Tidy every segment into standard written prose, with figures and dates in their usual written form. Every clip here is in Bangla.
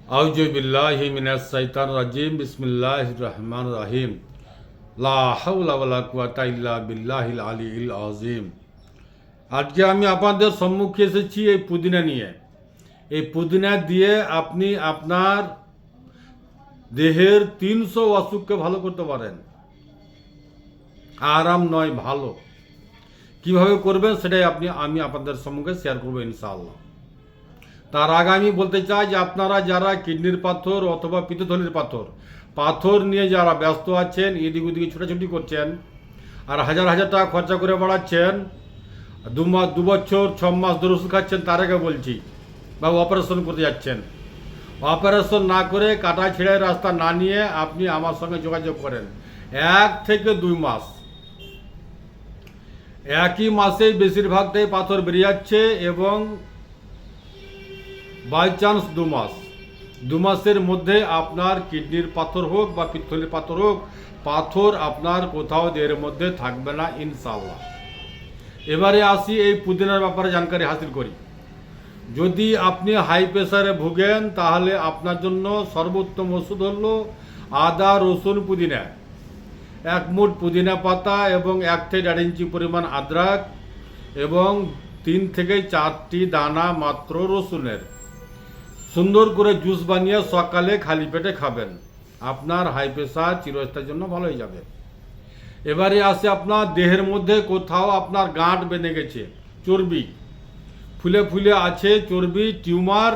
আউযু বিল্লাহি মিনাশ শাইতানির রাজিম বিসমিল্লাহির রহমানির রহিম লা হাওলা ওয়ালা কুওয়াতা ইল্লা বিল্লাহিল আলিয়্যিল আযীম। আজকে আমি আপনাদের সম্মুখে এসেছি এই পুদিনা নিয়ে। এই পুদিনা দিয়ে আপনি আপনার দেহের 300 অসুখকে ভালো করতে পারেন। আরাম নয়, ভালো। কিভাবে করবেন সেটাই আমি আপনাদের সম্মুখে শেয়ার করবো ইনশাআল্লাহ। তার আগে আমি বলতে চাই যে আপনারা যারা কিডনির পাথর অথবা পিত্তথলির পাথর নিয়ে যারা ব্যস্ত আছেন, এদিক ওদিকে ছোটাছুটি করছেন আর হাজার হাজার টাকা খরচা করে বাড়াচ্ছেন, 2 বছর 6 মাস ধরে ওষুধ খাচ্ছেন, তার আগে বলছি, বা অপারেশন করতে যাচ্ছেন, অপারেশন না করে কাটা ছেড়ে রাস্তা না নিয়ে আপনি আমার সঙ্গে যোগাযোগ করেন। 1 থেকে 2 মাস, একই মাসেই বেশিরভাগটাই পাথর বেরিয়ে যাচ্ছে এবং বাই চান্স 2 মাসের মধ্যে আপনার কিডনির পাথর হোক বা পিত্তথলির পাথর হোক, পাথর আপনার কোথাও দেহের মধ্যে থাকবে না ইনশাআল্লাহ। এবারে আসি এই পুদিনার ব্যাপারে জানকারি হাসিল করি। যদি আপনি হাই প্রেসারে ভুগেন তাহলে আপনার জন্য সর্বোত্তম ওষুধ হলো আদা, রসুন, পুদিনা। 1 মুঠ পুদিনা পাতা এবং 1 থেকে 1.5 ইঞ্চি পরিমাণ আদরক এবং 3 থেকে 4টি দানা মাত্র রসুনের সুন্দর করে জুস বানিয়ে সকালে খালি পেটে খাবেন। আপনার হাই প্রেসার চিরস্থায়ীর জন্য ভালো হয়ে যাবে। এবারে আসে আপনার দেহের মধ্যে কোথাও আপনার গাঁট বেঁধে গেছে, চর্বি ফুলে ফুলে আছে, চর্বি, টিউমার,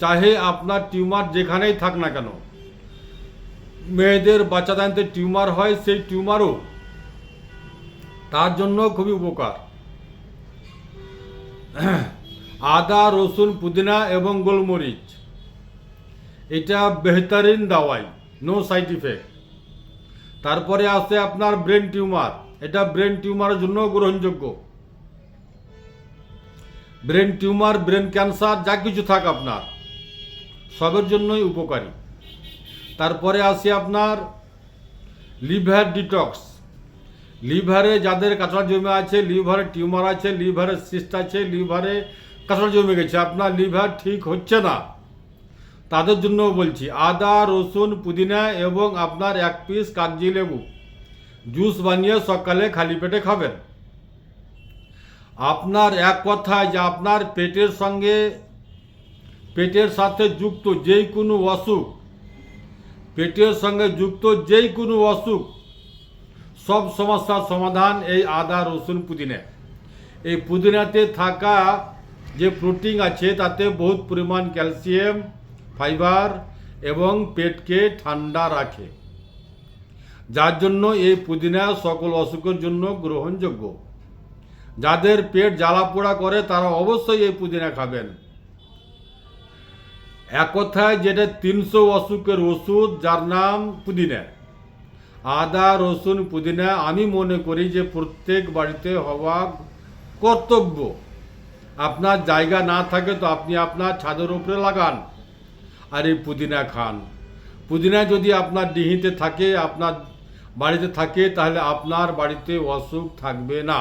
চাহে আপনার টিউমার যেখানেই থাক না কেন, মেয়েদের বাচ্চাদানিতে টিউমার হয়, সেই টিউমারও তার জন্য খুবই উপকার। আদা, রসুন, পুদিনা এবং গোলমরিচ, এটা বেহতরিন দাওয়াই, নো সাইড ইফেক্ট। তারপরে আসে আপনার ব্রেন টিউমার, এটা ব্রেন টিউমারের জন্য গ্রহণযোগ্য। ব্রেন টিউমার, ব্রেন ক্যান্সার, যা কিছু থাক আপনার সবের জন্যই উপকারী। তারপরে আসে আপনার লিভার ডিটক্স, লিভারে যাদের কাঁচড়া জমে আছে, লিভারে টিউমার আছে, লিভারে সিস্ট আছে, লিভারে কাঁচড়া জমে গেছে, আপনার লিভার ঠিক হচ্ছে না, তাদের জন্য বলছি আদা, রসুন, পুদিনা এবং আপনার 1 পিস কাগজি লেবু জুস বানিয়ে সকালে খালি পেটে খাবেন। আপনার এক কথায় যে আপনার পেটের সাথে যুক্ত যেই কোনো অসুখ, পেটের সঙ্গে যুক্ত যেই কোনো অসুখ, সব সমস্যার সমাধান এই আদা, রসুন, পুদিনা। এই পুদিনাতে থাকা যে প্রোটিন আছে তাতে বহুত পরিমাণ ক্যালসিয়াম, ফাইবার এবং পেটকে ঠান্ডা রাখে, যার জন্য এই পুদিনা সকল অসুখের জন্য গ্রহণযোগ্য। যাদের পেট জ্বালা পোড়া করে তারা অবশ্যই এই পুদিনা খাবেন। এক কথায় যেটা 300 অসুখের ওষুধ, যার নাম পুদিনা। আদা, রসুন, পুদিনা আমি মনে করি যে প্রত্যেক বাড়িতে হওয়া কর্তব্য। আপনার জায়গা না থাকে তো আপনি আপনার ছাদের উপরে লাগান আর এই পুদিনা খান। পুদিনা যদি আপনার ডিহিতে থাকে, আপনার বাড়িতে থাকে, তাহলে আপনার বাড়িতে অসুখ থাকবে না।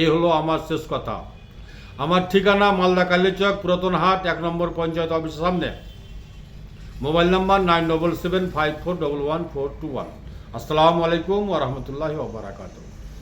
এই হলো আমার শেষ কথা। আমার ঠিকানা মালদা কালীচক, পুরাতন হাট, 1 নম্বর পঞ্চায়েত অফিসের সামনে। Mobile number 9775411421। আসসালামু আলাইকুম ওয়া রাহমাতুল্লাহি ওয়া বারাকাতুহু।